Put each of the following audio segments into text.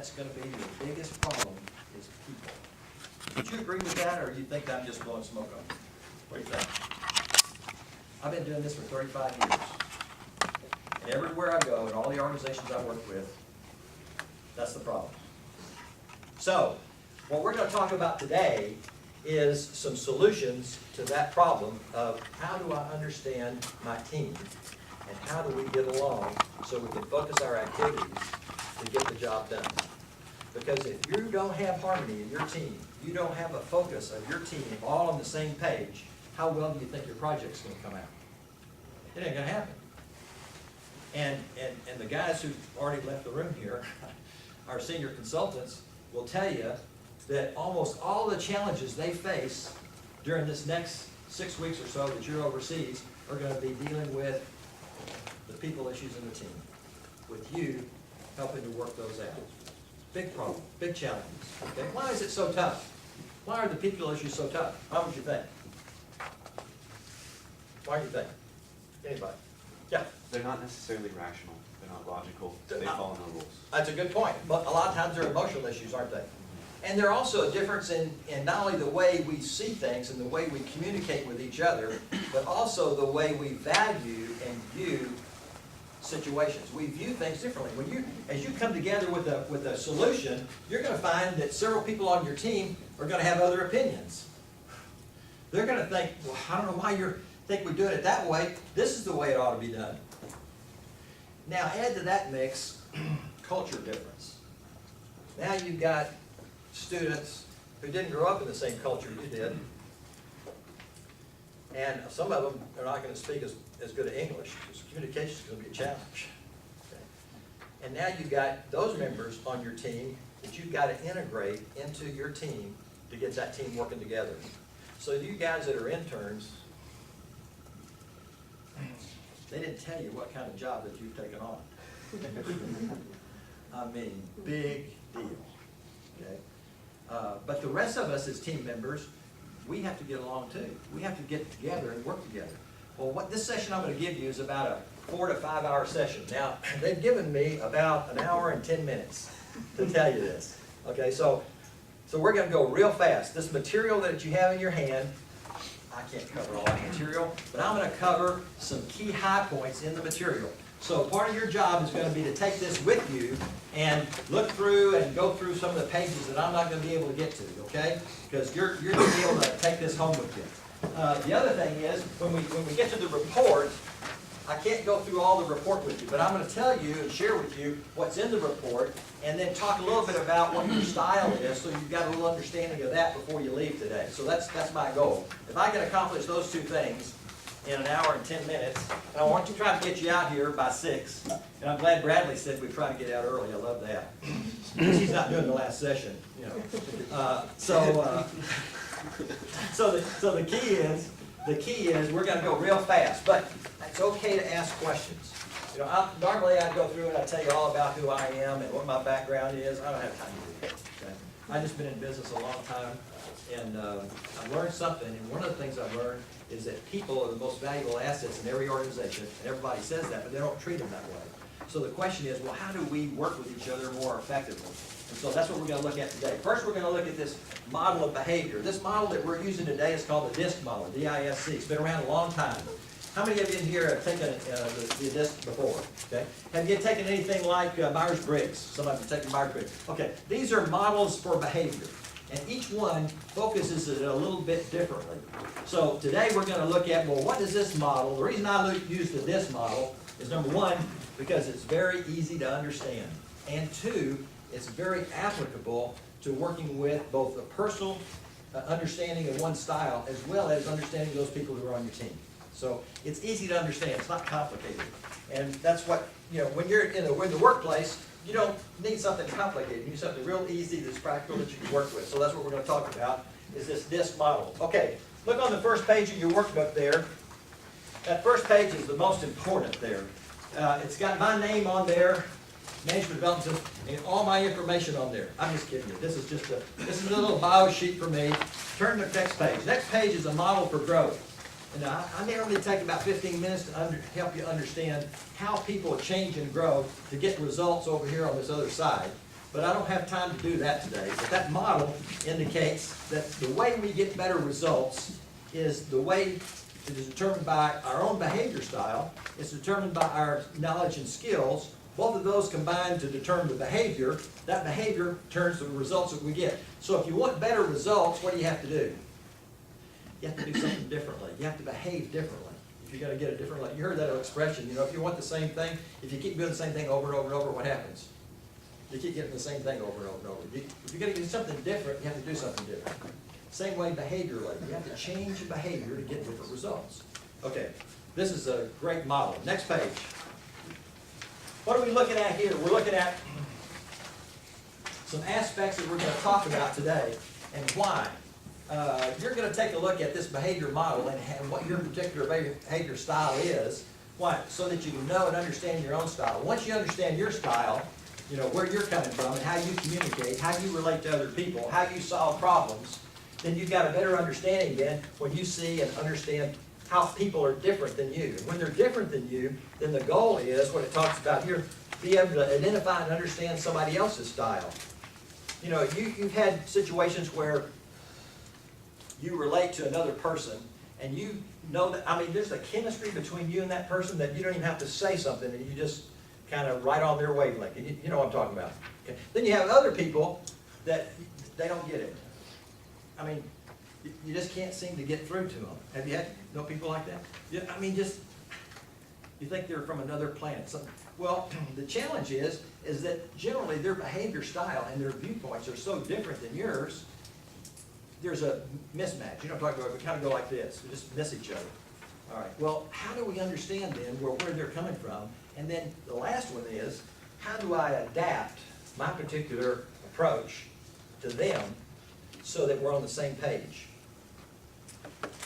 That's going to be your biggest problem is people. Would you agree with that, or you think I'm just blowing smoke on you? What do you think? I've been doing this for 35 years. And everywhere I go, and all the organizations I work with, that's the problem. So, what we're going to talk about today is some solutions to that problem of how do I understand my team, and how do we get along so we can focus our activities to get the job done. Because if you don't have harmony in your team, you don't have a focus of your team all on the same page, how well do you think your project's going to come out? It ain't going to happen. And the guys who've already left the room here, our senior consultants, will tell you that almost all the challenges they face during this next 6 weeks or so that you're overseas are going to be dealing with the people issues in the team, with you helping to work those out. Big problem, big challenges. Okay? Why is it so tough? Why are the people issues so tough? How would you think? Why do you think? Anybody? Yeah. They're not necessarily rational. They're not logical. They follow no rules. That's a good point. But a lot of times they're emotional issues, aren't they? And there's also a difference in not only the way we see things and the way we communicate with each other, but also the way we value and view situations. We view things differently. As you come together with a solution, you're going to find that several people on your team are going to have other opinions. They're going to think, well, I don't know why you think we're doing it that way. This is the way it ought to be done. Now add to that mix culture difference. Now you've got students who didn't grow up in the same culture you did, and some of them are not going to speak as good English, because communication is going to be a challenge. Okay? And now you've got those members on your team that you've got to integrate into your team to get that team working together. So you guys that are interns, they didn't tell you what kind of job that you've taken on. I mean, big deal. Okay? But the rest of us as team members, we have to get along too. We have to get together and work together. Well, what this session I'm going to give you is about a 4 to 5 hour session. Now, they've given me about an hour and 10 minutes to tell you this. Okay, so we're going to go real fast. This material that you have in your hand, I can't cover all the material, but I'm going to cover some key high points in the material. So part of your job is going to be to take this with you and look through and go through some of the pages that I'm not going to be able to get to, okay? Because you're going to be able to take this home with you. The other thing is, when we get to the report, I can't go through all the report with you, but I'm going to tell you and share with you what's in the report, and then talk a little bit about what your style is, so you've got a little understanding of that before you leave today. So that's my goal. If I can accomplish those two things in an hour and 10 minutes, and I want to try to get you out here by 6, and I'm glad Bradley said we'd try to get out early. I love that. He's not doing the last session, you know. So the key is we're going to go real fast, but it's okay to ask questions. You know, normally I'd go through and I'd tell you all about who I am and what my background is. I don't have time to do that. Okay? I've just been in business a long time, and I've learned something. And one of the things I've learned is that people are the most valuable assets in every organization, and everybody says that, but they don't treat them that way. So the question is, well, how do we work with each other more effectively? And so that's what we're going to look at today. First, we're going to look at this model of behavior. This model that we're using today is called the DISC model, D-I-S-C. It's been around a long time. How many of you in here have taken the DISC before? Okay. Have you taken anything like Myers-Briggs? Some of you have taken Myers-Briggs. Okay. These are models for behavior, and each one focuses it a little bit differently. So today we're going to look at, well, what is this model? The reason I use the DISC model is, number one, because it's very easy to understand, and two, it's very applicable to working with both a personal understanding of one style as well as understanding those people who are on your team. So it's easy to understand. It's not complicated. And that's what, you know, when you're in the workplace, you don't need something complicated. You need something real easy that's practical that you can work with. So that's what we're going to talk about, is this DISC model. Okay, look on the first page of your workbook there. That first page is the most important there. It's got my name on there, management development system, and all my information on there. I'm just kidding you. This is a little bio sheet for me. Turn to the next page. Next page is a model for growth. And I normally take about 15 minutes to help you understand how people change and grow to get results over here on this other side. but I don't have time to do that today. But that model indicates that the way we get better results is the way it is determined by our own behavior style. It's determined by our knowledge and skills. Both of those combine to determine the behavior. That behavior turns the results that we get. So if you want better results, what do you have to do? You have to do something differently. You have to behave differently. If you're going to get a different, you heard that expression, you know, if you want the same thing, if you keep doing the same thing over and over and over, what happens? You keep getting the same thing over and over and over. If you're going to do something different, you have to do something different. Same way behaviorally. You have to change your behavior to get different results. Okay, this is a great model. Next page. What are we looking at here? We're looking at some aspects that we're going to talk about today and why. You're going to take a look at this behavior model and what your particular behavior style is. Why? So that you can know and understand your own style. Once you understand your style, you know, where you're coming from and how you communicate, how you relate to other people, how you solve problems, then you've got a better understanding then when you see and understand how people are different than you. And when they're different than you, then the goal is, what it talks about here, be able to identify and understand somebody else's style. You know, you've had situations where you relate to another person and you know that, I mean, there's a chemistry between you and that person that you don't even have to say something and you just kind of right on their wavelength. And you know what I'm talking about. Okay. Then you have other people that they don't get it. I mean, you just can't seem to get through to them. Have you know people like that? Yeah, I mean, just, you think they're from another planet. Well, the challenge is that generally their behavior style and their viewpoints are so different than yours, there's a mismatch. You know what I'm talking about? We kind of go like this. We just miss each other. All right. Well, how do we understand then where they're coming from? And then the last one is, how do I adapt my particular approach to them so that we're on the same page?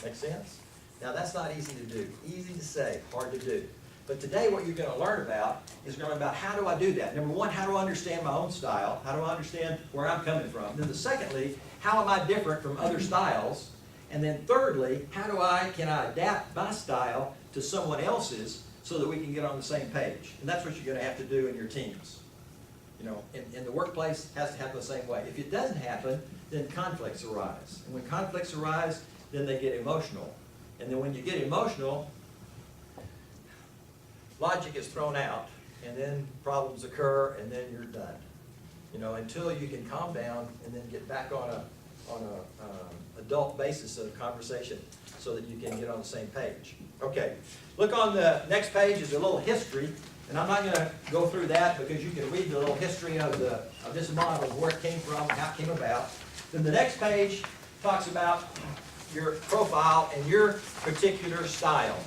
Make sense? Now that's not easy to do. Easy to say, hard to do. But today what you're going to learn about is going to learn about how do I do that. Number one, how do I understand my own style? How do I understand where I'm coming from? Then secondly, how am I different from other styles? And then thirdly, can I adapt my style to someone else's so that we can get on the same page? And that's what you're going to have to do in your teams. You know, in the workplace, it has to happen the same way. If it doesn't happen, then conflicts arise. And when conflicts arise, then they get emotional. And then when you get emotional, logic is thrown out, and then problems occur, and then you're done. You know, until you can calm down and then get back on a adult basis of conversation so that you can get on the same page. Okay, look on the next page is a little history, and I'm not going to go through that because you can read the little history of this model, where it came from, how it came about. Then the next page talks about your profile and your particular style.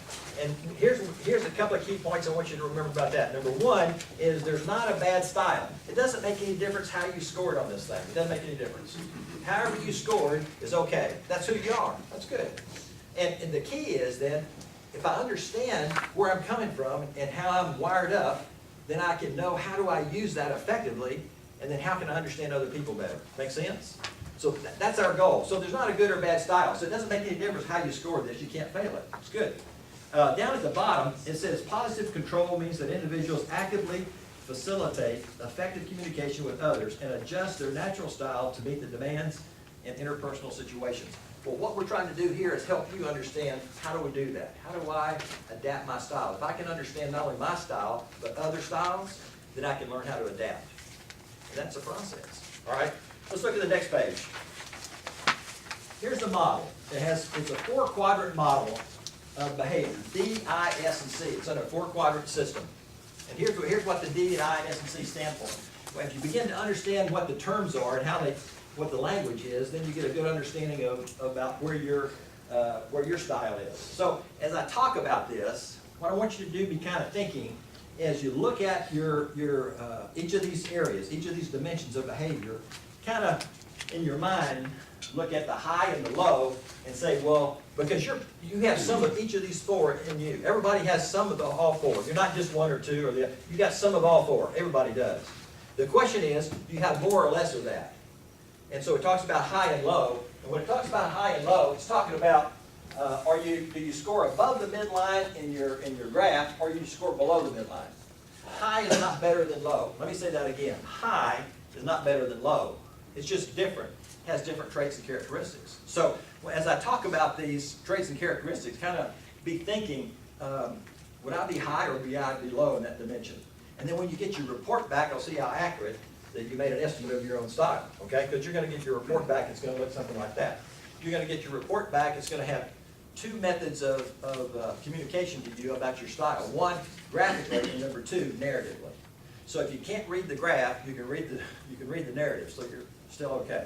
And here's a couple of key points I want you to remember about that. Number one is there's not a bad style. It doesn't make any difference how you scored on this thing. It doesn't make any difference. However you scored is okay. That's who you are. That's good. And the key is then, if I understand where I'm coming from and how I'm wired up, then I can know how do I use that effectively, and then how can I understand other people better. Make sense? So that's our goal. So there's not a good or bad style. So it doesn't make any difference how you score this. You can't fail it. It's good. Down at the bottom, it says positive control means that individuals actively facilitate effective communication with others and adjust their natural style to meet the demands in interpersonal situations. Well, what we're trying to do here is help you understand how do we do that? How do I adapt my style? If I can understand not only my style, but other styles, then I can learn how to adapt. And that's a process. All right? Let's look at the next page. Here's the model. It's a 4-quadrant model of behavior, D, I, S, and C. It's in a 4-quadrant system. And here's what the D, I, and S, and C stand for. Well, if you begin to understand what the terms are and what the language is, then you get a good understanding about where your style is. So as I talk about this, what I want you to do, be kind of thinking, as you look at each of these areas, each of these dimensions of behavior, kind of in your mind, look at the high and the low and say, well, because you have some of each of these 4 in you. Everybody has some of all 4. You're not just 1 or 2 or the other. You got some of all 4. Everybody does. The question is, do you have more or less of that? And so it talks about high and low. And when it talks about high and low, it's talking about do you score above the midline in your graph, or you score below the midline? High is not better than low. Let me say that again. High is not better than low. It's just different, has different traits and characteristics. So as I talk about these traits and characteristics, kind of be thinking, would I be high or would I be low in that dimension? And then when you get your report back, I'll see how accurate that you made an estimate of your own style, okay? Because you're going to get your report back, it's going to look something like that. You're going to get your report back, it's going to have two methods of communication to you about your style. One, graphically, and number two, narratively. So if you can't read the graph, you can read the narrative, so you're still okay.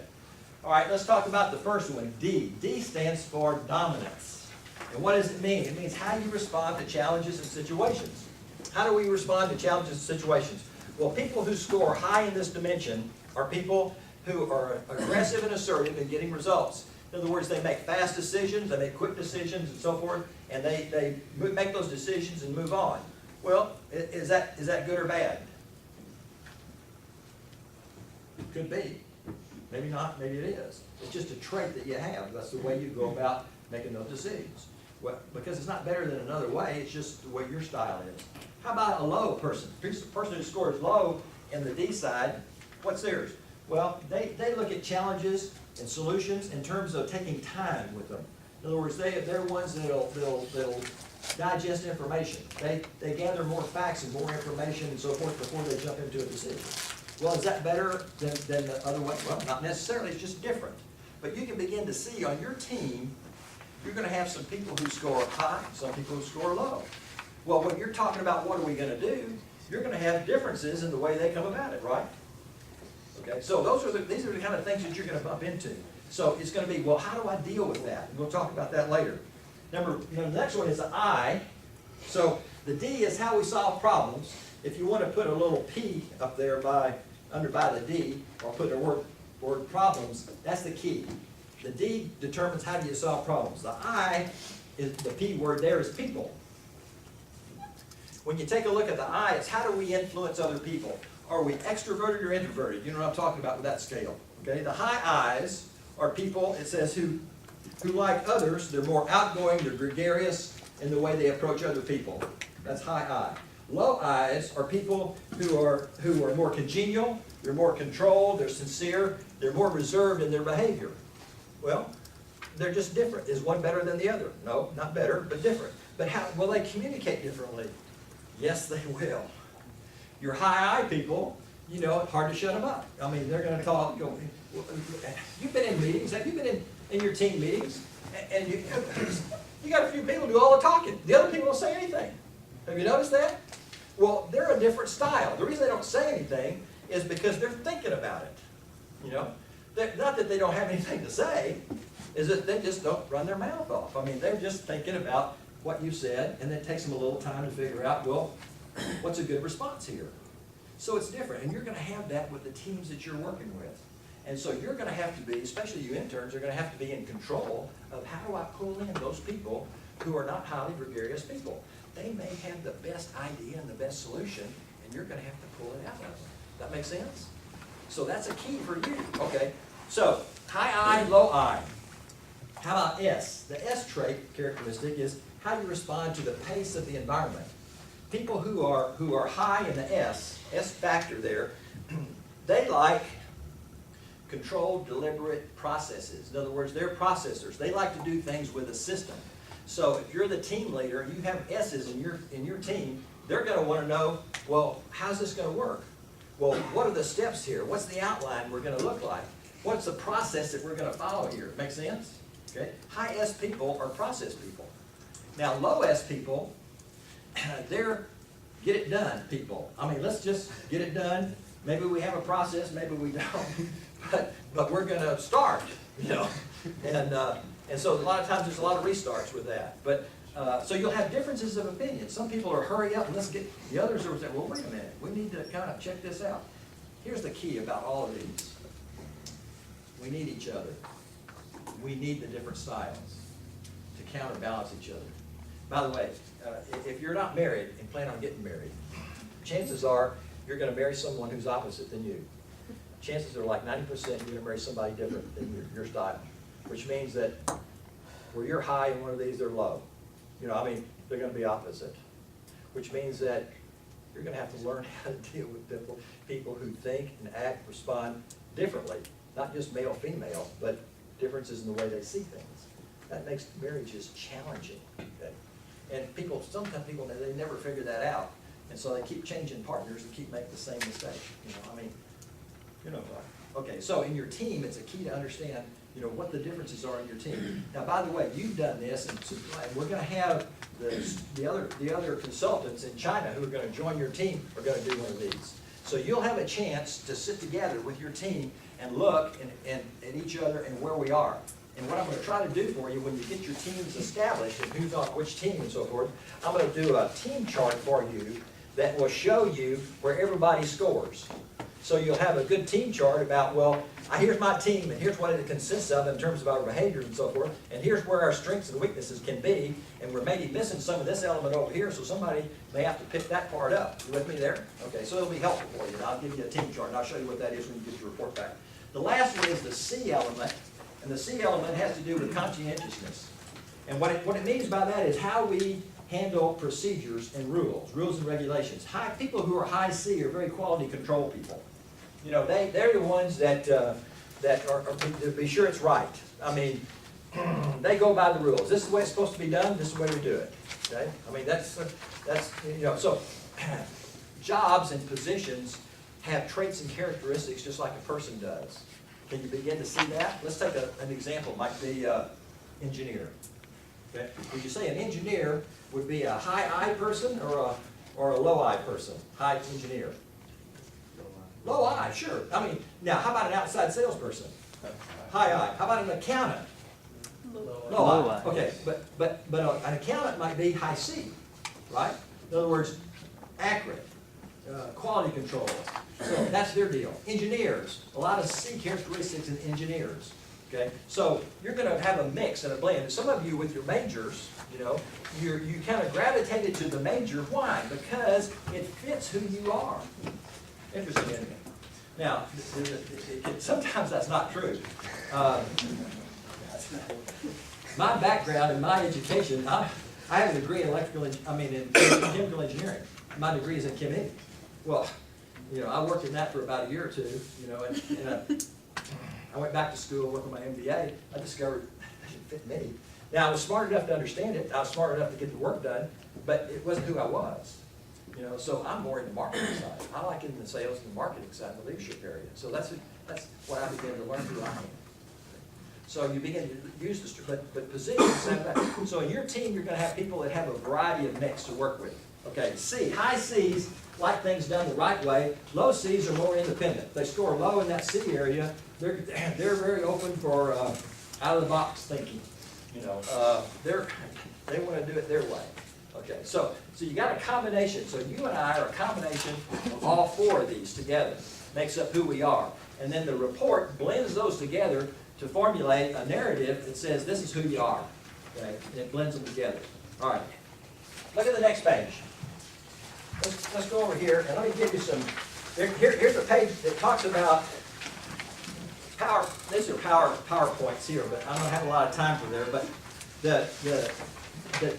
All right, let's talk about the first one, D. D stands for dominance. And what does it mean? It means how you respond to challenges and situations. How do we respond to challenges and situations? Well, people who score high in this dimension are people who are aggressive and assertive in getting results. In other words, they make fast decisions, they make quick decisions and so forth, and they make those decisions and move on. Well, is that good or bad? Could be. Maybe not, maybe it is. It's just a trait that you have. That's the way you go about making those decisions. Well, because it's not better than another way, it's just the way your style is. How about a low person? The person who scores low in the D side, what's theirs? Well, they look at challenges and solutions in terms of taking time with them. In other words, they're ones that'll digest information. They gather more facts and more information and so forth before they jump into a decision. Well, is that better than the other way? Well, not necessarily, it's just different. But you can begin to see on your team, you're going to have some people who score high, some people who score low. Well, when you're talking about what are we going to do, you're going to have differences in the way they come about it, right? Okay, so these are the kind of things that you're going to bump into. So it's going to be, well, how do I deal with that? And we'll talk about that later. The next one is the I. So the D is how we solve problems. If you want to put a little P up there by the D, or put the word problems, that's the key. The D determines how do you solve problems. The I, is the P word there, is people. When you take a look at the I, it's how do we influence other people? Are we extroverted or introverted? You know what I'm talking about with that scale. Okay, the high I's are people, it says, who like others, they're more outgoing, they're gregarious in the way they approach other people. That's high I. Low I's are people who are more congenial, they're more controlled, they're sincere, they're more reserved in their behavior. Well, they're just different. Is one better than the other? No, not better, but different. But how will they communicate differently? Yes, they will. Your high I people, you know, it's hard to shut them up. I mean, they're going to talk. You've been in meetings. Have you been in your team meetings? And you got a few people do all the talking. The other people don't say anything. Have you noticed that? Well, they're a different style. The reason they don't say anything is because they're thinking about it. You know, not that they don't have anything to say, is that they just don't run their mouth off. I mean, they're just thinking about what you said, and then it takes them a little time to figure out, well, what's a good response here? So it's different, and you're going to have that with the teams that you're working with. And so you're going to have to be, especially you interns, are going to have to be in control of how do I pull in those people who are not highly gregarious people. They may have the best idea and the best solution, and you're going to have to pull it out of them. That make sense? So that's a key for you. Okay, so high I, low I. How about S? The S trait characteristic is how you respond to the pace of the environment. People who are high in the S factor there, they like controlled, deliberate processes. In other words, they're processors. They like to do things with a system. So if you're the team leader and you have S's in your team, they're going to want to know, well, how's this going to work? Well, what are the steps here? What's the outline we're going to look like? What's the process that we're going to follow here? Make sense? Okay. High S people are process people. Now, low S people, they're get it done people. I mean, let's just get it done. Maybe we have a process, maybe we don't, but we're going to start, you know. And so a lot of times there's a lot of restarts with that. But so you'll have differences of opinion. Some people are hurry up and let's get, the others are saying, well, wait a minute, we need to kind of check this out. Here's the key about all of these. We need each other. We need the different styles to counterbalance each other. By the way, if you're not married and plan on getting married, chances are you're going to marry someone who's opposite than you. Chances are like 90% you're going to marry somebody different than your style, which means that where you're high in one of these, they're low. You know, I mean, they're going to be opposite, which means that you're gonna have to learn how to deal with people who think and act, respond differently. Not just male, female, but differences in the way they see things. That makes marriages challenging, okay? And people, sometimes people, they never figure that out. And so they keep changing partners and keep making the same mistake, Okay, so in your team, it's a key to understand, what the differences are in your team. Now, by the way, you've done this, and we're gonna have the other consultants in China who are gonna join your team are gonna do one of these. So you'll have a chance to sit together with your team and look at each other and where we are. And what I'm gonna try to do for you when you get your teams established and who's on which team and so forth, I'm gonna do a team chart for you that will show you where everybody scores. So you'll have a good team chart about, well, here's my team, and here's what it consists of in terms of our behaviors and so forth, and here's where our strengths and weaknesses can be, and we're maybe missing some of this element over here, so somebody may have to pick that part up. You with me there? Okay, so it'll be helpful for you, and I'll give you a team chart, and I'll show you what that is when you get your report back. The last one is the C element, and the C element has to do with conscientiousness. And what it means by that is how we handle procedures and rules and regulations. People who are high C are very quality control people. They're the ones that are to be sure it's right. I mean, they go by the rules. This is the way it's supposed to be done. This is the way we do it. Okay? I mean, that's so jobs and positions have traits and characteristics just like a person does. Can you begin to see that? Let's take an example, like the engineer. Okay? Would you say an engineer would be a high I person or a low I person? High engineer. Low I, sure. I mean, now how about an outside salesperson? High I. How about an accountant? Low I. Okay, but an accountant might be high C, right? In other words, accurate, quality control. So that's their deal. Engineers, a lot of C characteristics in engineers. Okay, so you're going to have a mix and a blend. Some of you with your majors, you kind of gravitated to the major. Why? Because it fits who you are. Interesting, isn't it? Now, sometimes that's not true. My background and my education, I have a degree in in chemical engineering. My degree is in chem. Well, I worked in that for about a year or two, and I went back to school, worked on my MBA. I discovered it didn't fit me. Now, I was smart enough to understand it. I was smart enough to get the work done, but it wasn't who I was. So I'm more in the marketing side. I like it in the sales and the marketing side, the leadership area. So that's what I began to learn who I am. So you begin to use but positions. So in your team, you're going to have people that have a variety of mix to work with. Okay, C, high C's like things done the right way. Low C's are more independent. They score low in that C area. They're very open for out of the box thinking. They want to do it their way. Okay, so you got a combination. So you and I are a combination of all four of these together. Makes up who we are. And then the report blends those together to formulate a narrative that says this is who you are. Okay, and it blends them together. All right. Look at the next page. Let's go over here and let me give you some. Here's a page that talks about power. These are PowerPoints here, but I don't have a lot of time for there. But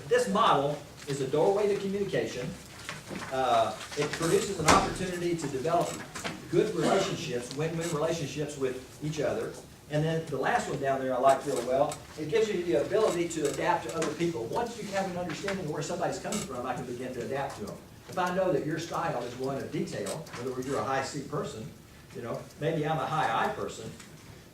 this model is a doorway to communication. It produces an opportunity to develop good relationships, win-win relationships with each other. And then the last one down there I like really well. It gives you the ability to adapt to other people. Once you have an understanding of where somebody's coming from, I can begin to adapt to them. If I know that your style is one of detail, in other words, you're a high C person, maybe I'm a high I person,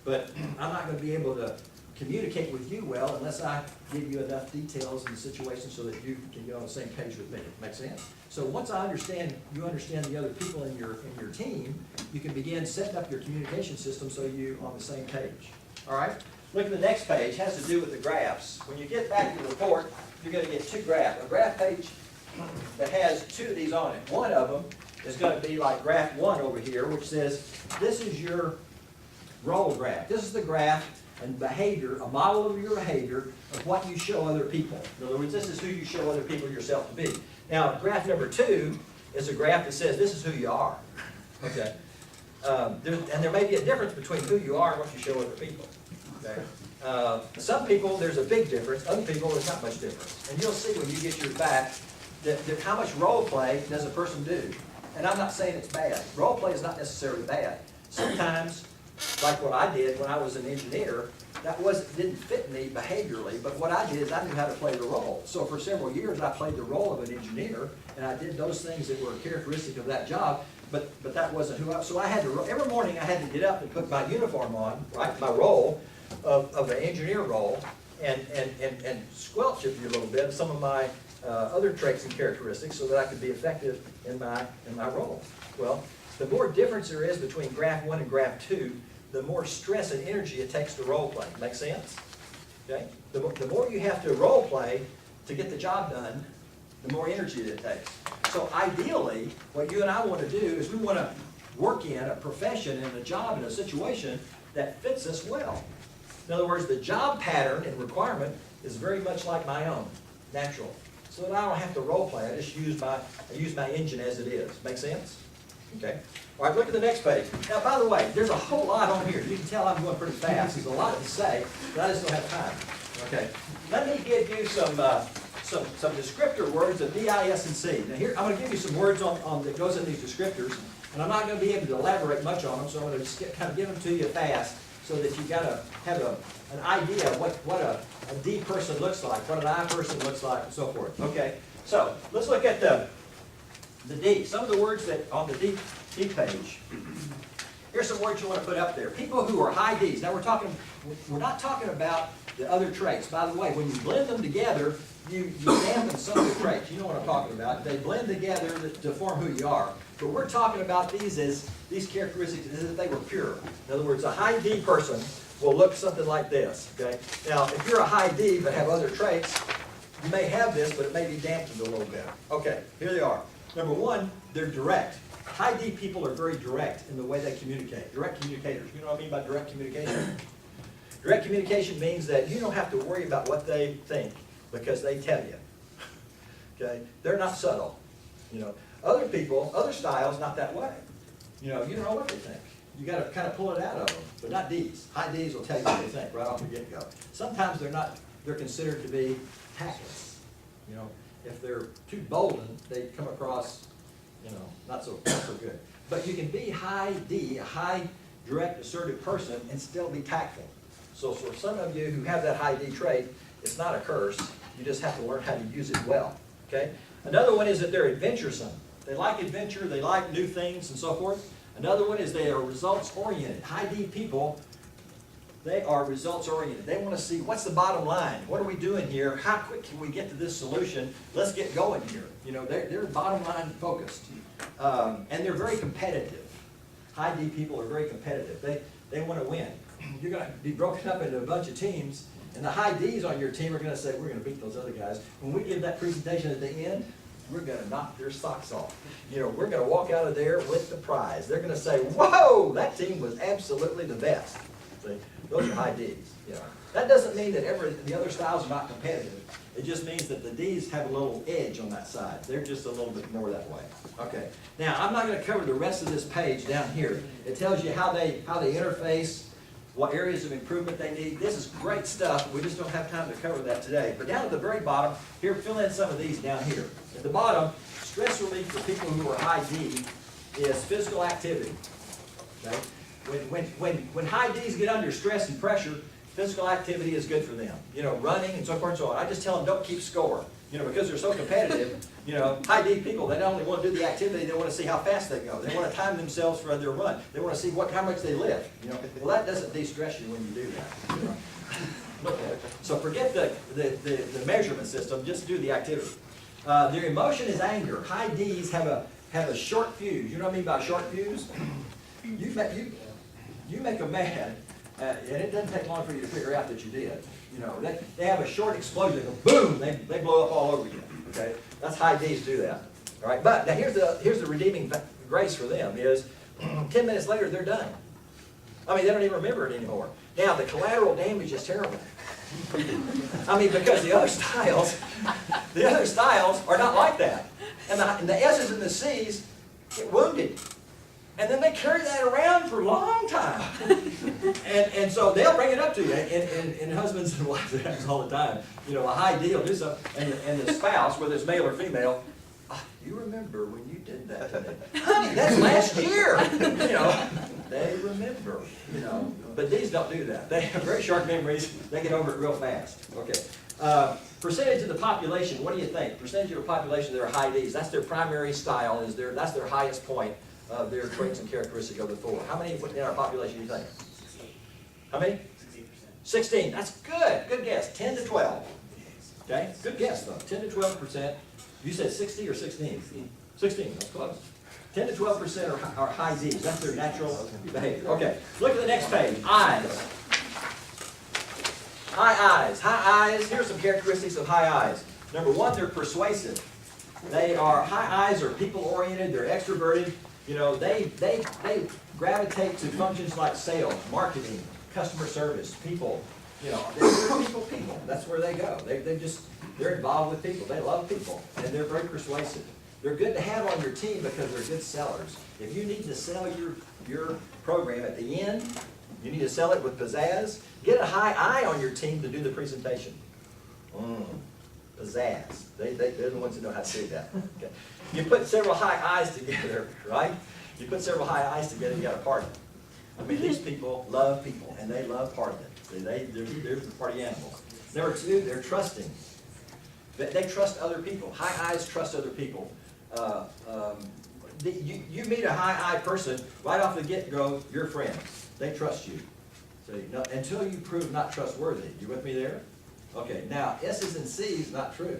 but I'm not going to be able to communicate with you well unless I give you enough details in the situation so that you can get on the same page with me. Make sense? So once you understand the other people in your team, you can begin setting up your communication system so you're on the same page. All right? Look at the next page. It has to do with the graphs. When you get back to the report, you're going to get two graphs. A graph page that has two of these on it. One of them is going to be like graph 1 over here, which says this is your role graph. This is the graph and behavior, a model of your behavior of what you show other people. In other words, this is who you show other people yourself to be. Now, graph number 2 is a graph that says this is who you are. Okay, and there may be a difference between who you are and what you show other people. Okay, some people there's a big difference. Other people there's not much difference. And you'll see when you get yours back how much role play does a person do? And I'm not saying it's bad. Role play is not necessarily bad. Sometimes, like what I did when I was an engineer, didn't fit me behaviorally, but what I did is I knew how to play the role. So for several years I played the role of an engineer, and I did those things that were characteristic of that job, but that wasn't who I was. So I had to, every morning I had to get up and put my uniform on, right, my role of an engineer role, and squelch, if you a little bit, of some of my other traits and characteristics so that I could be effective in my role. Well, the more difference there is between graph 1 and graph 2, the more stress and energy it takes to role play. Make sense? Okay? The more you have to role play to get the job done, the more energy it takes. So ideally, what you and I want to do is we want to work in a profession, in a job, in a situation that fits us well. In other words, the job pattern and requirement is very much like my own, natural. So that I don't have to role play. I just use my engine as it is. Make sense? Okay. All right, look at the next page. Now, by the way, there's a whole lot on here. You can tell I'm going pretty fast. There's a lot to say, but I just don't have time. Okay. Let me give you some descriptor words of D, I, S, and C. Now here, I'm going to give you some words on that goes in these descriptors, and I'm not going to be able to elaborate much on them, so I'm going to just kind of give them to you fast so that you've got to have an idea of what a D person looks like, what an I person looks like, and so forth. Okay. So let's look at the D. Some of the words that on the D page. Here's some words you want to put up there. People who are high Ds. Now we're not talking about the other traits. By the way, when you blend them together, you dampen some of the traits. You know what I'm talking about. They blend together to form who you are. But we're talking about these characteristics as if they were pure. In other words, a high D person will look something like this. Okay. Now, if you're a high D but have other traits, you may have this, but it may be dampened a little bit. Okay, here they are. Number one, they're direct. High D people are very direct in the way they communicate. Direct communicators. You know what I mean by direct communication? Direct communication means that you don't have to worry about what they think because they tell you. Okay? They're not subtle. You know, other people, other styles, not that way. You know, you don't know what they think. You got to kind of pull it out of them, but not Ds. High Ds will tell you what they think right off the get-go. Sometimes they're considered to be tactless. You know, if they're too bolden, they come across, you know, not so good. But you can be high D, a high, direct, assertive person, and still be tactful. So for some of you who have that high D trait, it's not a curse. You just have to learn how to use it well. Okay? Another one is that they're adventuresome. They like adventure, they like new things, and so forth. Another one is they are results-oriented. High D people, they are results-oriented. They want to see what's the bottom line. What are we doing here? How quick can we get to this solution? Let's get going here. You know, they're bottom line focused. And they're very competitive. High D people are very competitive. They want to win. You're going to be broken up into a bunch of teams, and the high Ds on your team are going to say, we're going to beat those other guys. When we give that presentation at the end, we're going to knock their socks off. You know, we're going to walk out of there with the prize. They're going to say, whoa, that team was absolutely the best. See? Those are high Ds. You know. That doesn't mean that the other styles are not competitive. It just means that the Ds have a little edge on that side. They're just a little bit more that way. Okay. Now, I'm not going to cover the rest of this page down here. It tells you how they interface, what areas of improvement they need. This is great stuff. We just don't have time to cover that today. But down at the very bottom, here, fill in some of these down here. At the bottom, stress relief for people who are high D is physical activity. Okay? When high Ds get under stress and pressure, physical activity is good for them. You know, running and so forth and so on. I just tell them don't keep score. You know, because they're so competitive, you know, high D people, they not only want to do the activity, they want to see how fast they go. They want to time themselves for their run. They want to see how much they lift. You know, well, that doesn't de-stress you when you do that. You know? Okay. So forget the measurement system, just do the activity. Their emotion is anger. High Ds have a short fuse. You know what I mean by short fuse? You make them mad, and it doesn't take long for you to figure out that you did. You know, they have a short explosion. They go boom. They blow up all over you. Okay, that's high Ds do that. All right, but now here's the redeeming grace for them is 10 minutes later they're done. I mean, they don't even remember it anymore. Now the collateral damage is terrible. I mean, because the other styles are not like that, and the S's and the C's get wounded. And then they carry that around for a long time. And so they'll bring it up to you, and husbands and wives, it happens all the time. You know, a high deal, do something, and the spouse, whether it's male or female, "Ah, you remember when you did that to me? Honey, that's last year." You know, they remember, you know. But these don't do that. They have very short memories. They get over it real fast. Okay. Percentage of the population, what do you think? Percentage of the population that are high Ds, that's their primary style, that's their highest point of their traits and characteristics of the four. How many in our population do you think? How many? 16. That's good. Good guess. 10 to 12. Okay? Good guess, though. 10 to 12%. You said 60 or 16? 16. That's close. 10 to 12% are high Ds. That's their natural behavior. Okay. Look at the next page. Eyes. High eyes. High eyes. Here's some characteristics of high eyes. Number one, they're persuasive. High eyes are people-oriented. They're extroverted. You know, they gravitate to functions like sales, marketing, customer service, people. You know, they're people. That's where they go. They're involved with people. They love people, and they're very persuasive. They're good to have on your team because they're good sellers. If you need to sell your program at the end, you need to sell it with pizzazz. Get a high eye on your team to do the presentation. Pizzazz. They're the ones that know how to do that. Okay. You put several high eyes together, right? You put several high eyes together, you got a party. I mean, these people love people, and they love partying. They're the party animals. Number two, they're trusting. They trust other people. High eyes trust other people. You meet a high eye person, right off the get-go, you're friends. They trust you. So, until you prove not trustworthy. You with me there? Okay, now S's and C's, not true.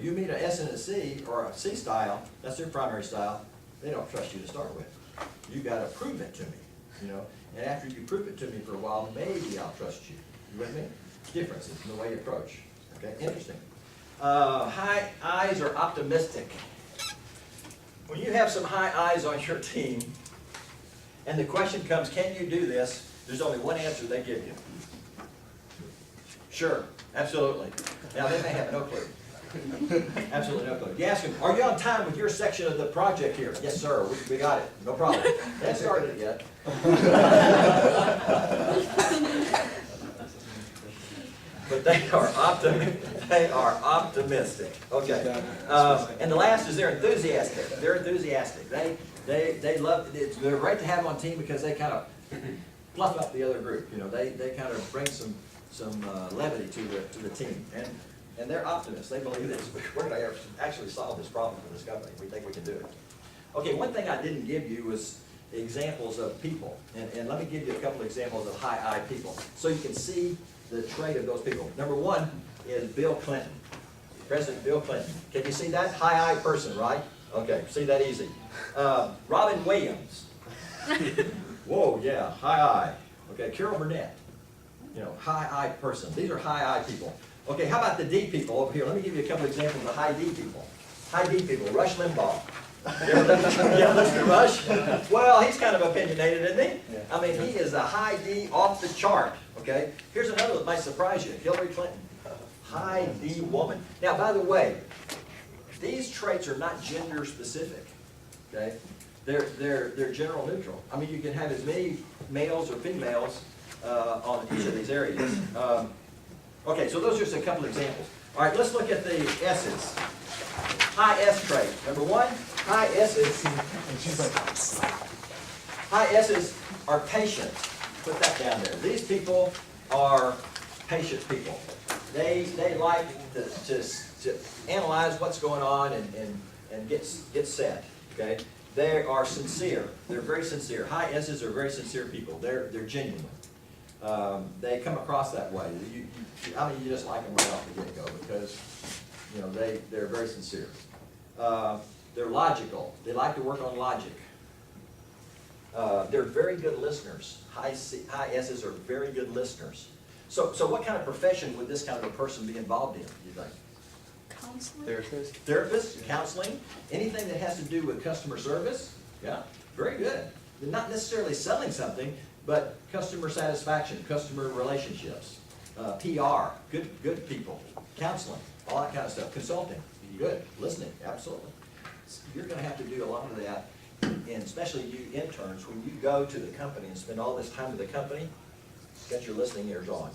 You meet an S and a C, or a C style, that's their primary style, they don't trust you to start with. You got to prove it to me, you know. And after you prove it to me for a while, maybe I'll trust you. You with me? Differences in the way you approach. Okay, interesting. High eyes are optimistic. When you have some high eyes on your team, and the question comes, can you do this? There's only one answer they give you. Sure, absolutely. Now they may have no clue. Absolutely no clue. You ask them, are you on time with your section of the project here? Yes, sir, we got it, no problem. They haven't started it yet. But they are optimistic. Okay. And the last is they're enthusiastic. They're enthusiastic. They love it. They're great to have on team because they kind of fluff up the other group. You know, they kind of bring some levity to the team. And they're optimists. They believe this. We're going to actually solve this problem for this company. We think we can do it. Okay, one thing I didn't give you was examples of people. And let me give you a couple examples of high-eye people so you can see the trait of those people. Number one is Bill Clinton. President Bill Clinton. Can you see that? High-eye person, right? Okay, see that easy. Robin Williams. Whoa, yeah, high-eye. Okay, Carol Burnett. You know, high-eye person. These are high-eye people. Okay, how about the D people over here? Let me give you a couple examples of high D people. High D people, Rush Limbaugh. Yeah, listen to Rush? Well, he's kind of opinionated, isn't he? Yeah. I mean, he is a high D off the chart, okay? Here's another that might surprise you, Hillary Clinton. High D woman. Now, by the way, these traits are not gender specific, okay? They're general neutral. I mean, you can have as many males or females on each of these areas. Okay, so those are just a couple examples. All right, let's look at the S's. High S trait. Number one, high S's. High S's are patient. Put that down there. These people are patient people. They like to analyze what's going on and get set. Okay, they are sincere. They're very sincere. High S's are very sincere people. They're genuine. They come across that way. I mean, you just like them right off the get-go because, you know, they're very sincere. They're logical. They like to work on logic. They're very good listeners. High S's are very good listeners. So what kind of profession would this kind of a person be involved in, do you think? Counseling? Therapist, counseling, anything that has to do with customer service. Yeah, very good. They're not necessarily selling something, but customer satisfaction, customer relationships, PR, good people, counseling, all that kind of stuff, consulting, good, listening, absolutely. You're going to have to do a lot of that, and especially you interns, when you go to the company and spend all this time with the company, got your listening ears on.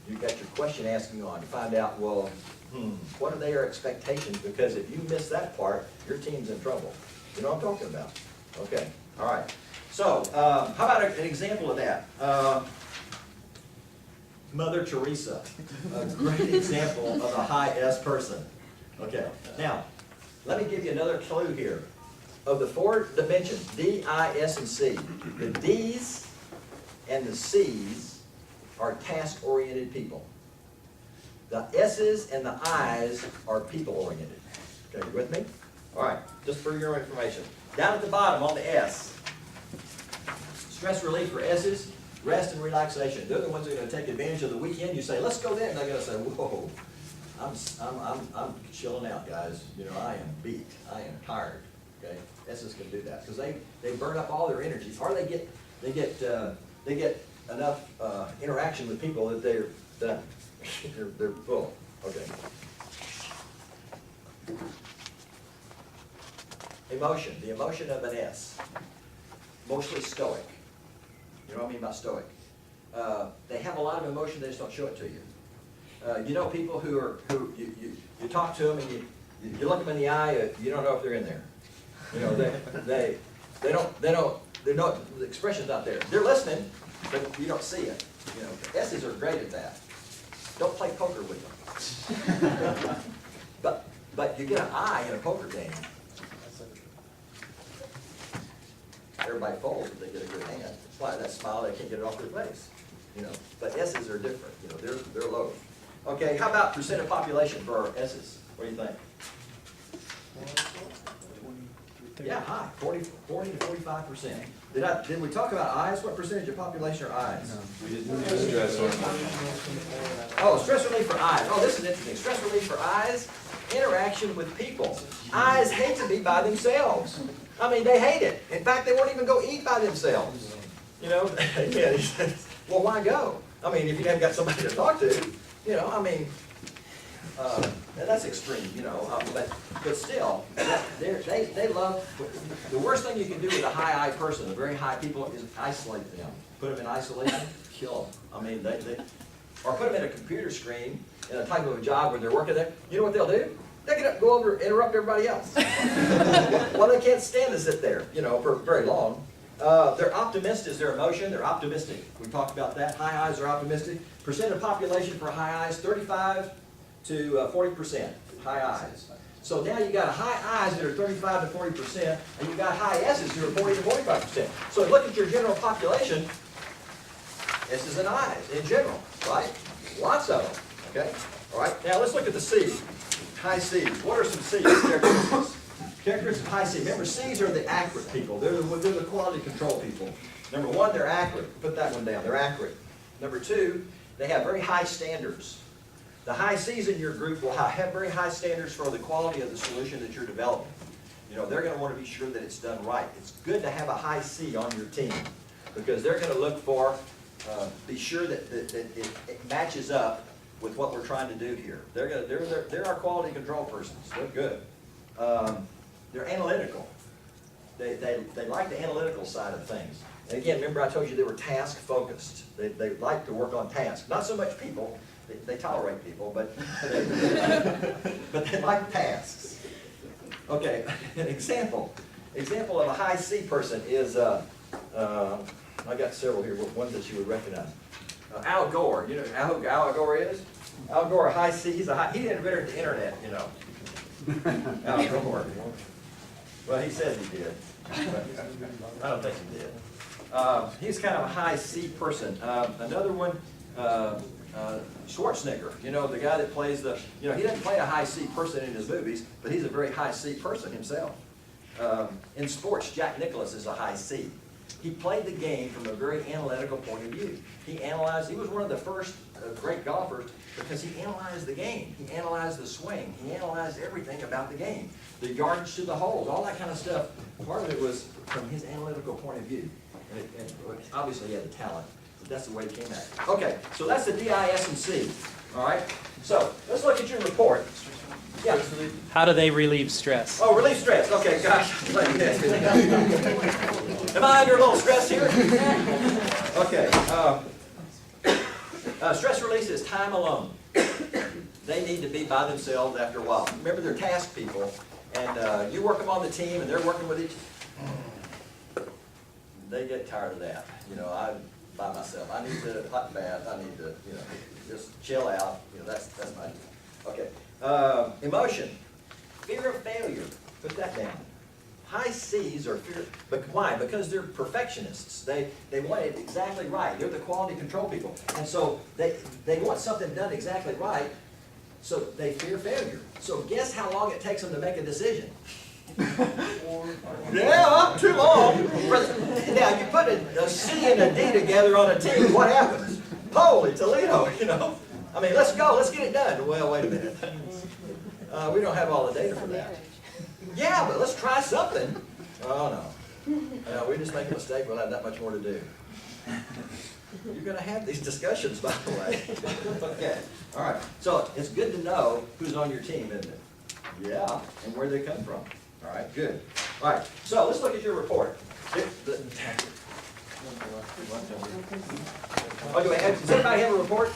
You've got your question asking on to find out, well, what are their expectations? Because if you miss that part, your team's in trouble. You know what I'm talking about? Okay, all right. So, how about an example of that? Mother Teresa, a great example of a high S person. Okay, now, let me give you another clue here. Of the four dimensions, D, I, S, and C, the D's and the C's are task-oriented people. The S's and the I's are people-oriented. Okay, you with me? All right, just for your information. Down at the bottom on the S, stress relief for S's, rest and relaxation. They're the ones that are going to take advantage of the weekend. You say, let's go there, and they're going to say, whoa, I'm chilling out, guys. You know, I am beat. I am tired. Okay, S's can do that because they burn up all their energies, or they get enough interaction with people that they're full. Okay. Emotion, the emotion of an S, mostly stoic. You know what I mean by stoic? They have a lot of emotion, they just don't show it to you. You know people who you talk to them and you look them in the eye, you don't know if they're in there. You know, they don't, the expression's not there. They're listening, but you don't see it. You know, S's are great at that. Don't play poker with them. But you get an I in a poker game. Everybody folds if they get a good hand. That's why that smile, they can't get it off their face. You know, but S's are different. You know, they're low. Okay, how about percent of population for our S's? What do you think? Yeah, high, 40 to 45%. Did we talk about I's? What percentage of population are I's? We didn't do stress on. Oh, stress relief for I's. Oh, this is interesting. Stress relief for I's, interaction with people. I's hate to be by themselves. I mean, they hate it. In fact, they won't even go eat by themselves. You know, yeah, well, why go? I mean, if you haven't got somebody to talk to, you know, I mean, and that's extreme, you know, but still, they love, the worst thing you can do with a high I person, a very high people, is isolate them. Put them in isolation, kill them. I mean, or put them in a computer screen in a type of a job where they're working there. You know what they'll do? They get up, go over, interrupt everybody else. Well, they can't stand to sit there, you know, for very long. Their optimist is their emotion. They're optimistic. We talked about that. High I's are optimistic. Percent of population for high I's, 35 to 40%. High I's. So now you got high I's that are 35 to 40%, and you got high S's who are 40 to 45%. So look at your general population. S's and I's in general, right? Lots of them. Okay. All right. Now let's look at the C. High C's. What are some C's? Characteristics. Characteristics of high C. Remember, C's are the accurate people. They're the quality control people. Number one, they're accurate. Put that one down. They're accurate. Number two, they have very high standards. The high C's in your group will have very high standards for the quality of the solution that you're developing. You know, they're going to want to be sure that it's done right. It's good to have a high C on your team because they're going to look for, be sure that it matches up with what we're trying to do here. They're our quality control persons. They're good. They're analytical. They like the analytical side of things. And again, remember I told you they were task focused. They like to work on tasks. Not so much people. They tolerate people, but they like tasks. Okay, an example of a high C person is, I got several here, one that you would recognize. Al Gore, you know who Al Gore is? Al Gore, a high C, he invented the internet, you know. Al Gore. Well, he says he did, but I don't think he did. He's kind of a high C person. Another one, Schwarzenegger, you know, the guy that plays the, you know, he doesn't play a high C person in his movies, but he's a very high C person himself. In sports, Jack Nicklaus is a high C. He played the game from a very analytical point of view. He was one of the first great golfers because he analyzed the game. He analyzed the swing. He analyzed everything about the game. The yardage to the holes, all that kind of stuff. Part of it was from his analytical point of view. And obviously he had the talent. That's the way it came out. Okay, so that's the D, I, S, and C. All right? So, let's look at your report. Yeah. How do they relieve stress? Oh, relieve stress. Okay, gosh. Am I under a little stress here? Okay. Stress release is time alone. They need to be by themselves after a while. Remember, they're task people, and you work them on the team, and they're working with each. They get tired of that. You know, I'm by myself. I need to hot bath. I need to, you know, just chill out. You know, that's my deal. Okay. Emotion, fear of failure. Put that down. High C's are fear, but why? Because they're perfectionists. They want it exactly right. They're the quality control people. And so they want something done exactly right, so they fear failure. So guess how long it takes them to make a decision? Yeah, too long. Now, you put a C and a D together on a team, what happens? Holy Toledo, you know. I mean, let's go, let's get it done. Well, wait a minute. We don't have all the data for that. Yeah, but let's try something. Oh, no. We just make a mistake, we'll have that much more to do. You're going to have these discussions, by the way. Okay, all right. So it's good to know who's on your team, isn't it? Yeah, and where they come from. All right, good. All right, so let's look at your report. Does anybody have a report?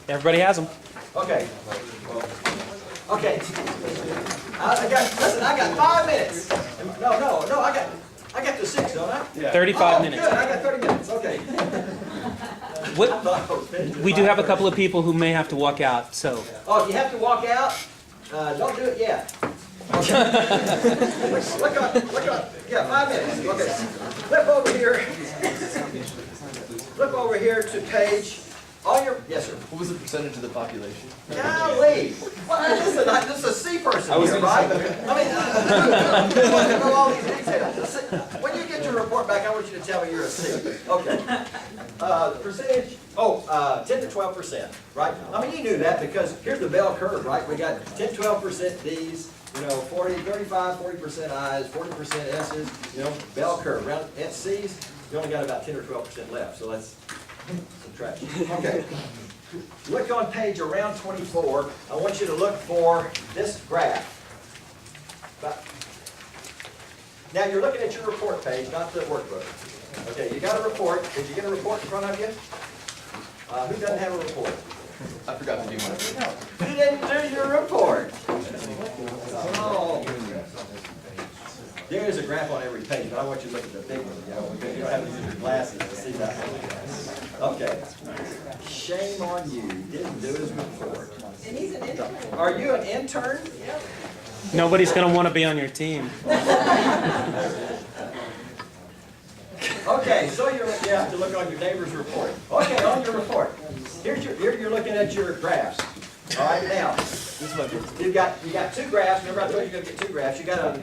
Everybody has them. Okay. Okay. Listen, I got 5 minutes. No, I got to 6, don't I? Yeah. 35 Oh, minutes. Good, I got 30 minutes, okay. We do have a couple of people who may have to walk out, so. Oh, if you have to walk out, don't do it yet. Okay. Look on, yeah, 5 minutes, okay. Flip over here to page, yes, sir. What was the percentage of the population? Golly! Well, listen, this is a C person here, right? I mean, I want to know all these details. When you get your report back, I want you to tell me you're a C. Okay. Percentage, 10 to 12%, right? I mean, you knew that because here's the bell curve, right? We got 10, 12% D's, you know, 35, 40% I's, 40% S's, you know, bell curve. Around at C's, you only got about 10 or 12% left, so let's subtract. Okay. Look on page around 24. I want you to look for this graph. Now you're looking at your report page, not the workbook. Okay, you got a report. Did you get a report in front of you? Who doesn't have a report? I forgot to do mine. You didn't do your report. Oh. There is a graph on every page, but I want you to look at the big one, you know, because you don't have to use your glasses to see that one. Okay. Shame on you. Didn't do his report. And he's an intern. Are you an intern? Yep. Nobody's going to want to be on your team. Okay, so you have to look on your neighbor's report. Okay, on your report. Here you're looking at your graphs. All right, now you got 2 graphs. Remember, I told you you're going to get 2 graphs. You got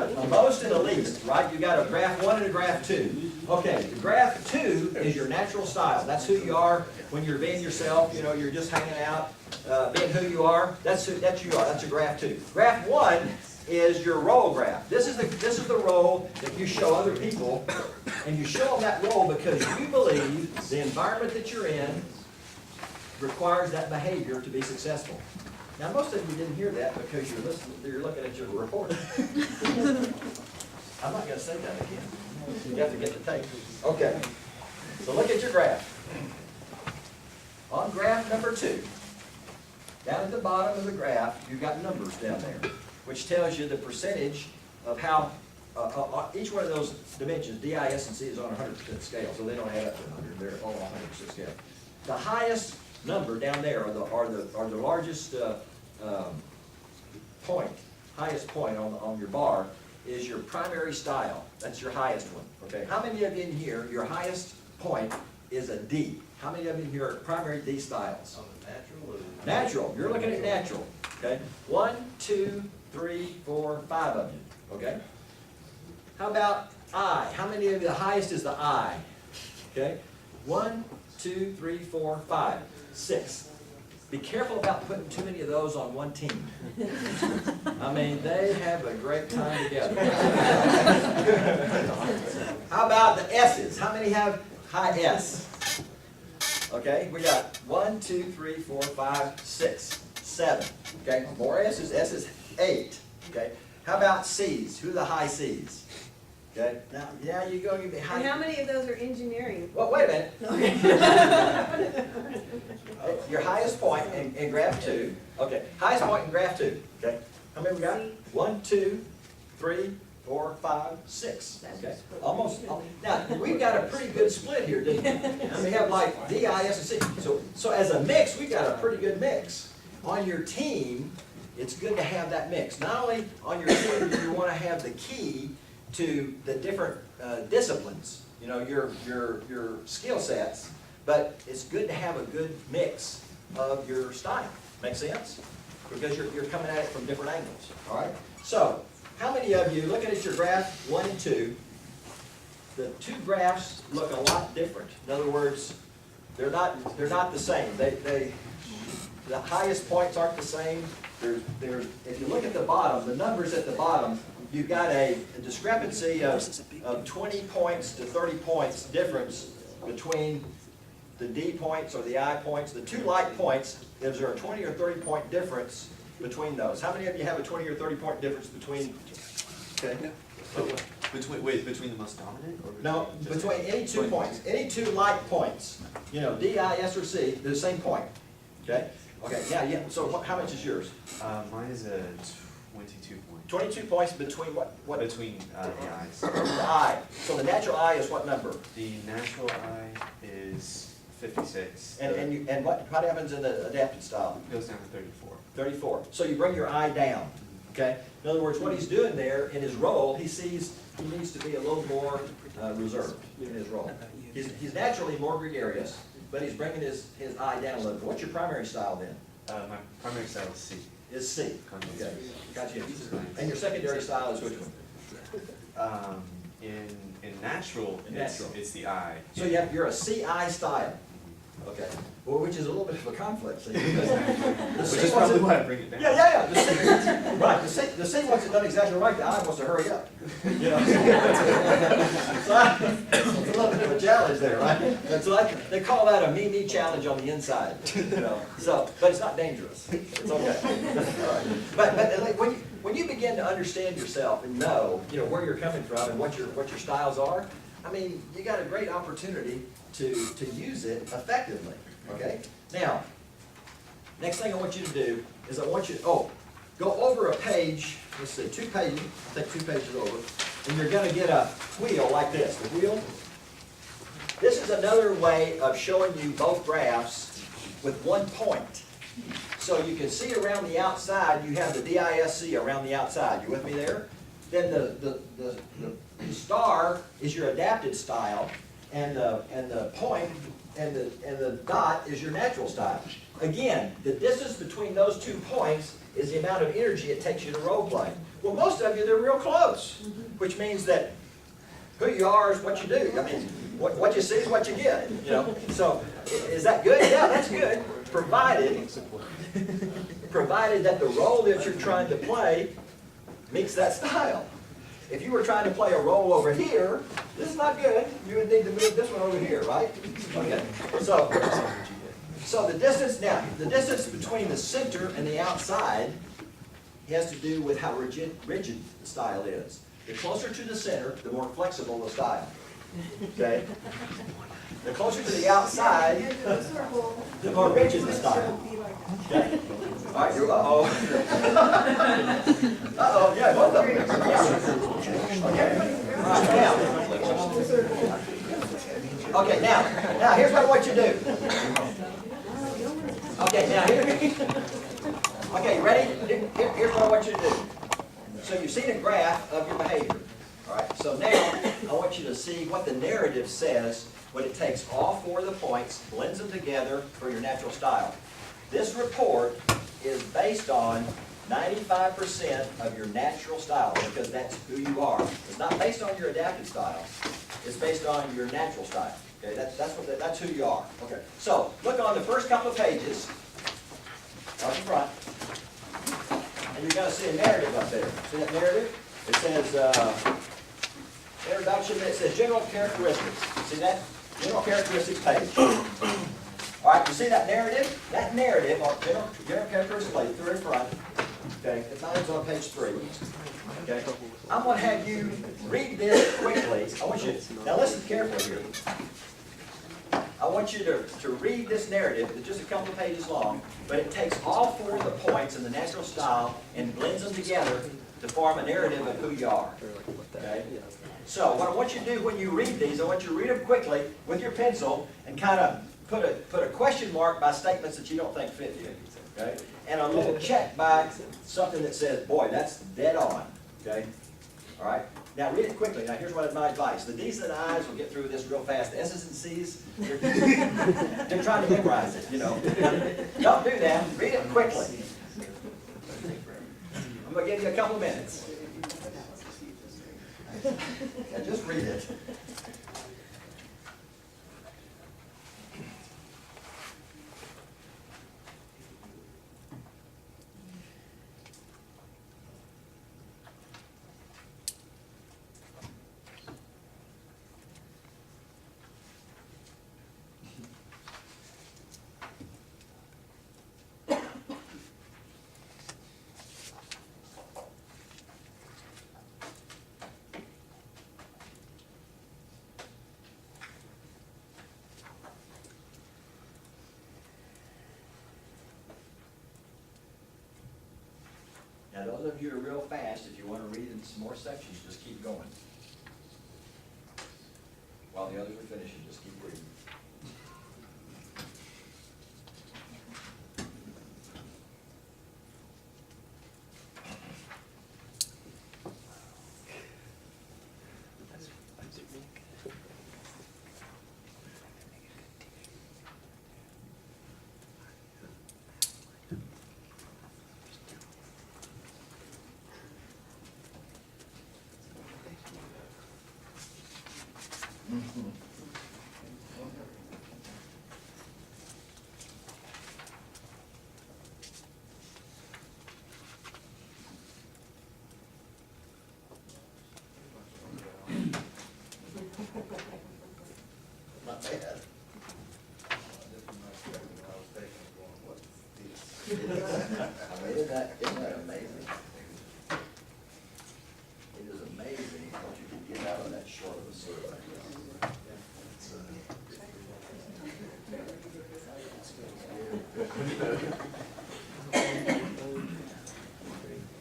a most and a least, right? You got a graph 1 and a graph 2. Okay, the graph 2 is your natural style. That's who you are when you're being yourself. You know, you're just hanging out, being who you are. That's who you are. That's your graph 2. Graph 1 is your role graph. This is the role that you show other people, and you show them that role because you believe the environment that you're in requires that behavior to be successful. Now, most of you didn't hear that because you're looking at your report. I'm not going to say that again. You have to get the tape. Okay. So look at your graph. On graph number 2, down at the bottom of the graph, you've got numbers down there, which tells you the percentage of how each one of those dimensions, D, I, S, and C, is on a 100% scale, so they don't add up to 100. They're all on 100% scale. The highest number down there, are the largest point, highest point on your bar, is your primary style. That's your highest one. Okay. How many of you in here, your highest point is a D? How many of you in here are primary D styles? Natural. Natural. You're looking at natural. Okay. 1, 2, 3, 4, 5 of you. Okay. How about I? How many of you, the highest is the I? Okay. 1, 2, 3, 4, 5, 6. Be careful about putting too many of those on one team. I mean, they have a great time together. How about the S's? How many have high S? Okay, we got 1, 2, 3, 4, 5, 6, 7. Okay, more S's. S is 8. Okay, how about C's? Who are the high C's? Okay, now you're going to be high. And how many of those are engineering? Well, wait a minute. graph 2. Okay, highest point in graph 2. Okay, how many we got? 1, 2, 3, 4, 5, 6. Okay, almost. Now we've got a pretty good split here, didn't we? And we have like D, I, S, and C. So as a mix, we've got a pretty good mix. On your team, it's good to have that mix. Not only on your team do you want to have the key to the different disciplines, you know, your skill sets, but it's good to have a good mix of your style. Make sense? Because you're coming at it from different angles. All right. So, how many of you looking at your graph 1 and 2? The two graphs look a lot different. In other words, they're not the same. The highest points aren't the same. If you look at the bottom, the numbers at the bottom, you've got a discrepancy of 20 points to 30 points difference between the D points or the I points. The two like points, is there a 20 or 30 point difference between those? How many of you have a 20 or 30 point difference between? Okay. Between the most dominant? Or No, just between any 2 points, any two like points. You know, D, I, S, or C, they're the same point. Okay? Okay, yeah, so how much is yours? Mine is a 22 point. 22 points between what? Between the eyes. The I. So the natural I is what number? The natural eye is 56. And what happens in the adapted style? It goes down to 34. 34. So you bring your I down. Okay? In other words, what he's doing there in his role, he sees he needs to be a little more reserved in his role. He's naturally more gregarious, but he's bringing his I down a little bit. What's your primary style then? My primary style is C. Is C. Okay. Gotcha. Nice. And your secondary style is which one? In natural, it's the I. So you're a CI style. Okay. Well, which is a little bit of a conflict. See, because the Which C is wants probably it- why I bring it down. Yeah. The C, right. The C wants it done exactly right. The I wants to hurry up. You know. So it's a little bit of a challenge there, right? And so they call that a me challenge on the inside. You know. So, but it's not dangerous. It's okay. All right. But like, when you begin to understand yourself and know, you know, where you're coming from and what your styles are, I mean, you got a great opportunity to use it effectively. Okay. Now, next thing I want you to do is I want you to go over a page. Let's see, 2 pages. Take 2 pages over, and you're going to get a wheel like this. The wheel. This is another way of showing you both graphs with 1 point. So you can see around the outside, you have the DISC around the outside. You with me there? Then the star is your adapted style, and the point and the dot is your natural style. Again, the distance between those 2 points is the amount of energy it takes you to role play. Well, most of you, they're real close, which means that who you are is what you do. I mean, what you see is what you get. You know. So, is that good? Yeah, that's good, provided that the role that you're trying to play meets that style. If you were trying to play a role over here, this is not good. You would need to move this one over here, right? Okay. So the distance between the center and the outside has to do with how rigid the style is. The closer to the center, the more flexible the style. Okay? The closer to the outside, the more rigid the style. Okay? All right, you're, uh-oh. Uh-oh, yeah, both of them. Okay. All right, now here's what I want you to do. Okay, now okay, you ready? Here's what I want you to do. So you've seen a graph of your behavior. All right, so now I want you to see what the narrative says when it takes all 4 of the points, blends them together for your natural style. This report is based on 95% of your natural style, because that's who you are. It's not based on your adapted style. It's based on your natural style. Okay, that's who you are. Okay, so look on the first couple of pages up in front, and you're going to see a narrative up there. See that narrative? It says introduction. It says general characteristics. See that? General characteristics page. All right, you see that narrative? That narrative, or general characteristics page, through in front. Okay, it's on page 3. Okay, I'm going to have you read this quickly. I want you to, now listen carefully here. I want you to read this narrative. It's just a couple of pages long, but it takes all four of the points in the natural style and blends them together to form a narrative of who you are. Okay? So what I want you to do when you read these, I want you to read them quickly with your pencil and kind of put a question mark by statements that you don't think fit you. Okay? And a little check by something that says, boy, that's dead on. Okay? All right? Now read it quickly. Now here's what my advice. The D's and I's will get through this real fast. The S's and C's, they're trying to memorize it, you know. Don't do that. Read it quickly. I'm going to give you a couple of minutes. Yeah, just read it. Now, those of you who are real fast, if you want to read in some more sections, just keep going. While the others are finishing, just keep reading. Not bad. I mean, isn't that amazing? It is amazing what you can get out of that short of a survey.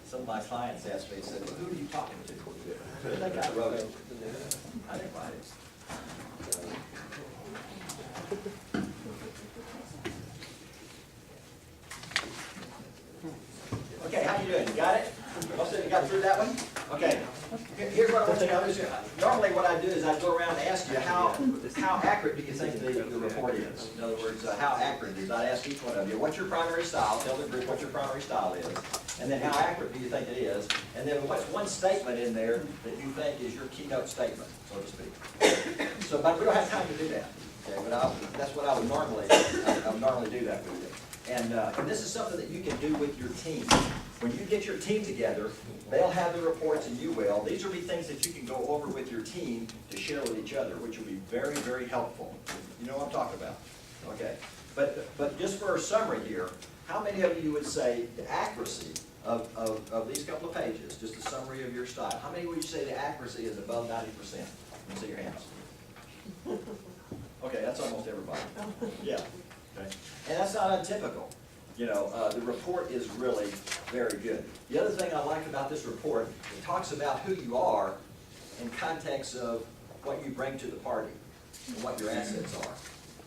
Some of my clients asked me, said, well, who are you talking to? I think I wrote it. I didn't write it. Okay, how you doing? You got it? Most of you got through that one? Okay. Here's what I want you to know. Normally what I do is I go around and ask you how accurate do you think the report is? In other words, how accurate is it? I ask each one of you, what's your primary style? Tell the group what your primary style is. And then how accurate do you think it is? And then what's one statement in there that you think is your keynote statement, so to speak? So, but we don't have time to do that. Okay, but that's what I would normally do that with you. And this is something that you can do with your team. When you get your team together, they'll have the reports and you will. These will be things that you can go over with your team to share with each other, which will be very, very helpful. You know what I'm talking about? Okay. But just for a summary here, how many of you would say the accuracy of these couple of pages, just a summary of your style, how many would you say the accuracy is above 90%? Let me see your hands. Okay, that's almost everybody. Yeah. Okay. And that's not untypical. You know, the report is really very good. The other thing I like about this report, it talks about who you are in context of what you bring to the party and what your assets are.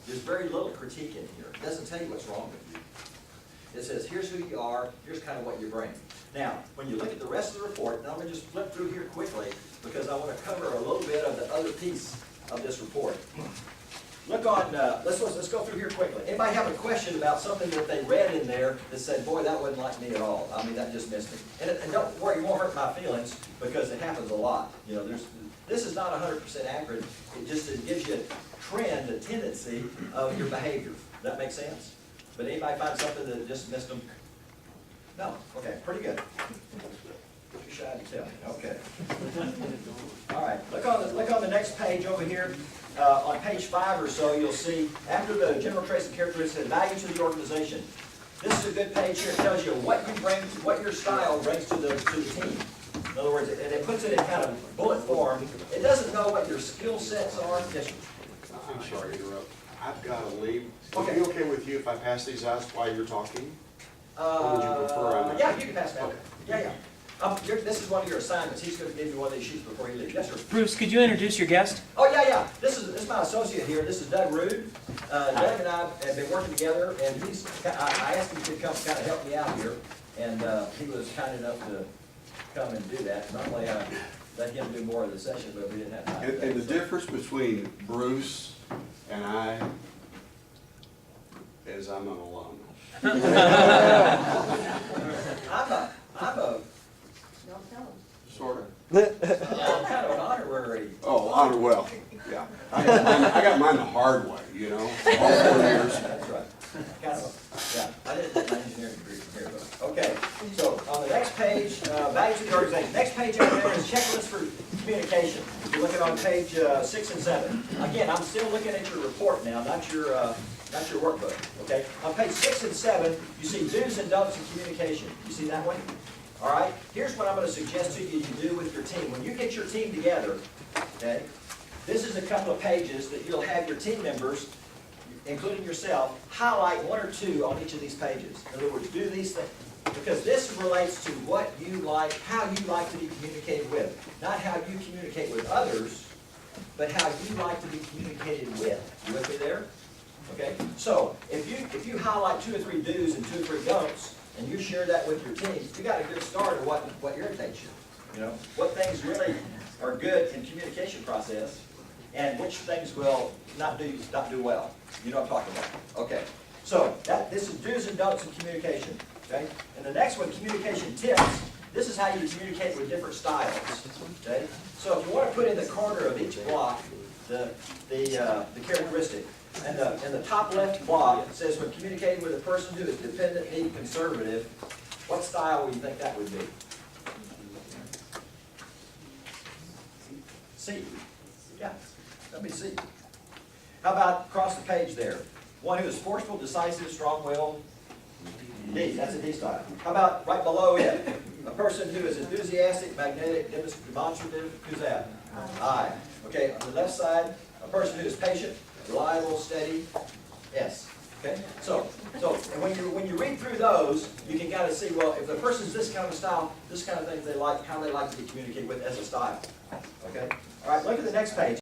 There's very little critique in here. It doesn't tell you what's wrong with you. It says, here's who you are, here's kind of what you bring. Now, when you look at the rest of the report, now I'm going to just flip through here quickly because I want to cover a little bit of the other piece of this report. Look on, let's go through here quickly. Anybody have a question about something that they read in there that said, boy, that wasn't like me at all. I mean, that just missed me. And don't worry, you won't hurt my feelings because it happens a lot. You know, this is not 100% accurate. It gives you a trend, a tendency of your behavior. Does that make sense? But anybody find something that just missed them? No? Okay, pretty good. Too shy to tell me. Okay. All right, look on the next page over here. On page 5 or so, you'll see, after the general traits and characteristics, value to the organization. This is a good page here. It tells you what you bring, what your style brings to the team. In other words, it puts it in kind of bullet form. It doesn't know what your skill sets are. Yes, sir. Sorry to interrupt. I've got to leave. Is Okay. it okay with you if I pass these out while you're talking? Or would you prefer I not? Yeah, you can pass them out. Okay. Yeah, yeah. This is one of your assignments. He's going to give you one of these sheets before you leave. Yes, sir. Bruce, could you introduce your guest? Oh, yeah, yeah. This is my associate here. This is Doug Rude. Doug and I have been working together, and I asked him to come kind of help me out here, and he was kind enough to come and do that. Normally, I let him do more of the session, but we didn't have time. And the difference between Bruce and I is I'm an alum. I'm a Sort of. I'm kind of an honorary. Oh, honor, well, yeah. I got mine the hard way, you know, all 4 years. That's right. Kind of, yeah, I didn't get my engineering degree from here, but, okay. So, on the next page, values of the organization. Next page over there is checklist for communication. You're looking on page 6 and 7. Again, I'm still looking at your report now, not your workbook, okay? On page 6 and 7, you see do's and don'ts in communication. You see that one? All right? Here's what I'm going to suggest to you do with your team. When you get your team together, okay, this is a couple of pages that you'll have your team members, including yourself, highlight 1 or 2 on each of these pages. In other words, do these things. Because this relates to what you like, how you like to be communicated with. Not how you communicate with others, but how you like to be communicated with. You with me there? Okay? So, if you highlight 2 or 3 do's and 2 or 3 don'ts, and you share that with your team, you got a good start of what irritates you. You know, what things really are good in communication process, and which things will not do well. You know what I'm talking about. Okay. So this is do's and don'ts in communication. Okay. And the next one, communication tips. This is how you communicate with different styles. Okay. So if you want to put in the corner of each block the characteristic. And in the top left block, it says, when communicating with a person who is dependent, needy, conservative, what style would you think that would be? C. Yeah, that'd be C. How about across the page there? One who is forceful, decisive, strong-willed. D, that's a D style. How about right below it? A person who is enthusiastic, magnetic, demonstrative, who's that? I. Okay, on the left side, a person who is patient, reliable, steady, S. Okay, so and when you read through those, you can kind of see, well, if the person's this kind of style, this kind of things they like, how they like to be communicated with as a style. Okay, all right. Look at the next page.